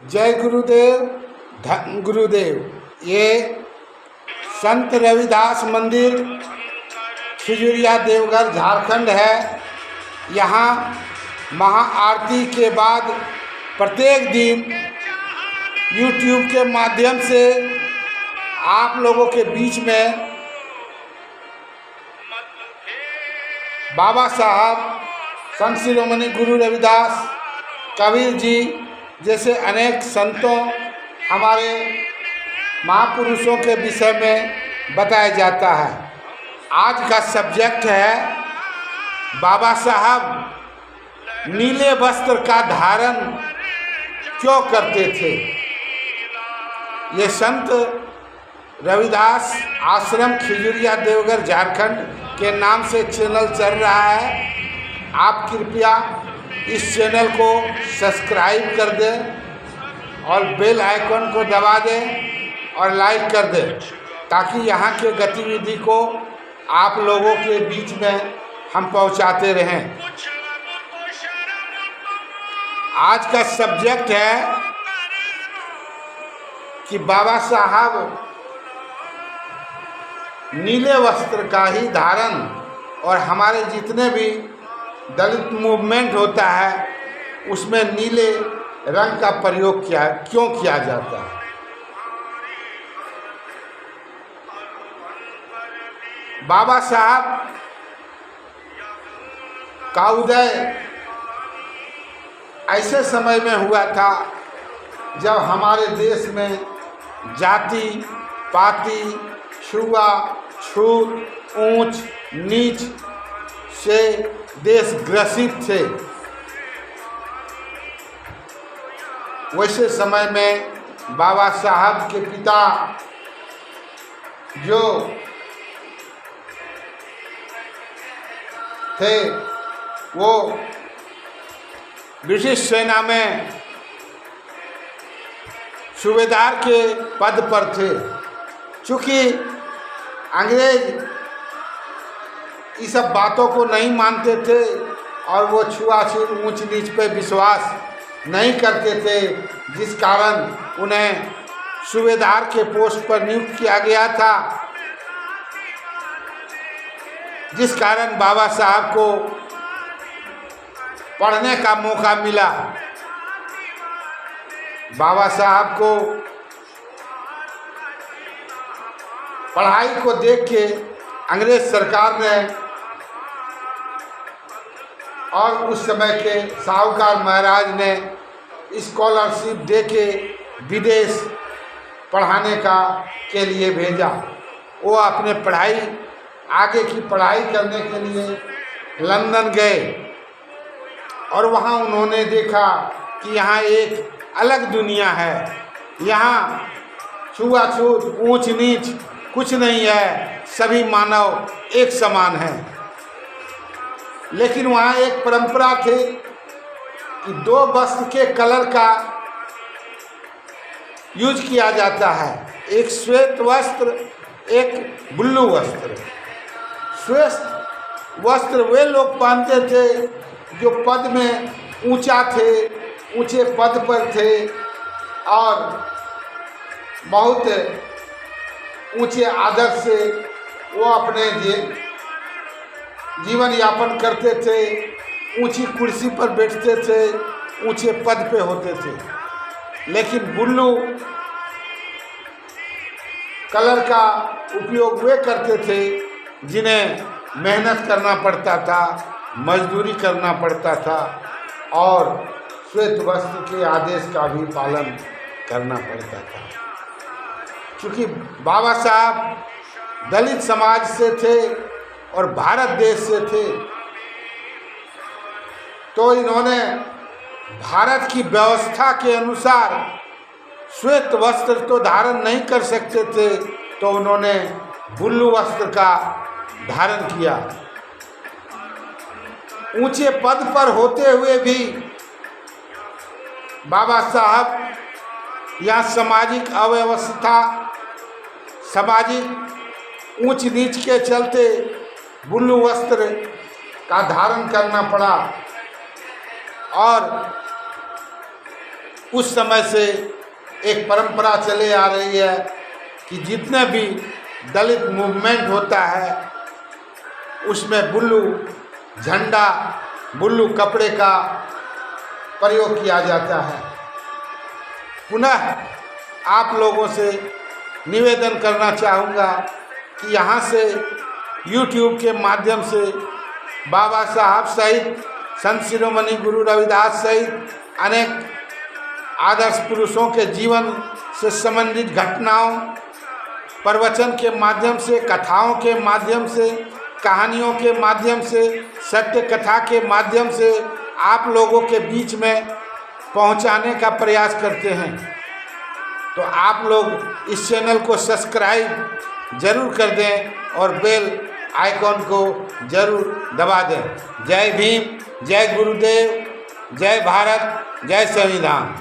जय गुरुदेव, धन गुरुदेव। ये संत रविदास मंदिर खिजुरिया देवघर झारखंड है। यहाँ महाआरती के बाद प्रत्येक दिन YouTube के माध्यम से आप लोगों के बीच में बाबा साहब, संत शिरोमणि गुरु रविदास, कबीर जी जैसे अनेक संतों, हमारे महापुरुषों के विषय में बताया जाता है। आज का सब्जेक्ट है बाबा साहब नीले वस्त्र का धारण क्यों करते थे। ये संत रविदास आश्रम खिजुरिया देवघर झारखंड के नाम से चैनल चल रहा है। आप कृपया इस चैनल को सब्सक्राइब कर दें और बेल आइकन को दबा दें और लाइक कर दें, ताकि यहाँ के गतिविधि को आप लोगों के बीच में हम पहुँचाते रहें। आज का सब्जेक्ट है कि बाबा साहब नीले वस्त्र का ही धारण, और हमारे जितने भी दलित मूवमेंट होता है उसमें नीले रंग का प्रयोग क्यों किया जाता है। बाबा साहब का उदय ऐसे समय में हुआ था जब हमारे देश में जाति पाति, छुआ छूत, ऊंच नीच से देश ग्रसित थे। वैसे समय में बाबा साहब के पिता जो थे वो ब्रिटिश सेना में सूबेदार के पद पर थे। चूँकि अंग्रेज इस सब बातों को नहीं मानते थे और वो छुआछूत ऊंच नीच पे विश्वास नहीं करते थे, जिस कारण उन्हें सूबेदार के पोस्ट पर नियुक्त किया गया था। जिस कारण बाबा साहब को पढ़ने का मौका मिला। बाबा साहब को पढ़ाई को देख के अंग्रेज सरकार ने और उस समय के साहूकार महाराज ने स्कॉलरशिप दे के विदेश पढ़ाने के लिए भेजा। वो अपने आगे की पढ़ाई करने के लिए लंदन गए और वहाँ उन्होंने देखा कि यहाँ एक अलग दुनिया है। यहाँ छुआछूत ऊंच नीच कुछ नहीं है, सभी मानव एक समान हैं। लेकिन वहाँ एक परंपरा थी कि दो वस्त्र के कलर का यूज किया जाता है, एक श्वेत वस्त्र, एक ब्लू वस्त्र। श्वेत वस्त्र वे लोग पहनते थे जो पद में ऊंचा थे, ऊंचे पद पर थे और बहुत ऊंचे आदर से वो अपने जीवन यापन करते थे, ऊंची कुर्सी पर बैठते थे, ऊंचे पद पे होते थे। लेकिन ब्लू कलर का उपयोग वे करते थे जिन्हें मेहनत करना पड़ता था, मजदूरी करना पड़ता था और श्वेत वस्त्र के आदेश का भी पालन करना पड़ता था। क्योंकि बाबा साहब दलित समाज से थे और भारत देश से थे, तो इन्होंने भारत की व्यवस्था के अनुसार श्वेत वस्त्र तो धारण नहीं कर सकते थे, तो उन्होंने ब्लू वस्त्र का धारण किया। ऊंचे पद पर होते हुए भी बाबा साहब यहाँ सामाजिक अव्यवस्था, सामाजिक ऊंच नीच के चलते ब्लू वस्त्र का धारण करना पड़ा और उस समय से एक परंपरा चले आ रही है कि जितने भी दलित मूवमेंट होता है उसमें ब्लू झंडा, ब्लू कपड़े का प्रयोग किया जाता है। पुनः आप लोगों से निवेदन करना चाहूँगा कि यहाँ से YouTube के माध्यम से बाबा साहब सहित संत शिरोमणि गुरु रविदास सहित अनेक आदर्श पुरुषों के जीवन से संबंधित घटनाओं, प्रवचन के माध्यम से, कथाओं के माध्यम से, कहानियों के माध्यम से, सत्य कथा के माध्यम से आप लोगों के बीच में पहुंचाने का प्रयास करते हैं। तो आप लोग इस चैनल को सब्सक्राइब जरूर कर दें और बेल आइकॉन को जरूर दबा दें। जय भीम, जय गुरुदेव, जय भारत, जय संविधान।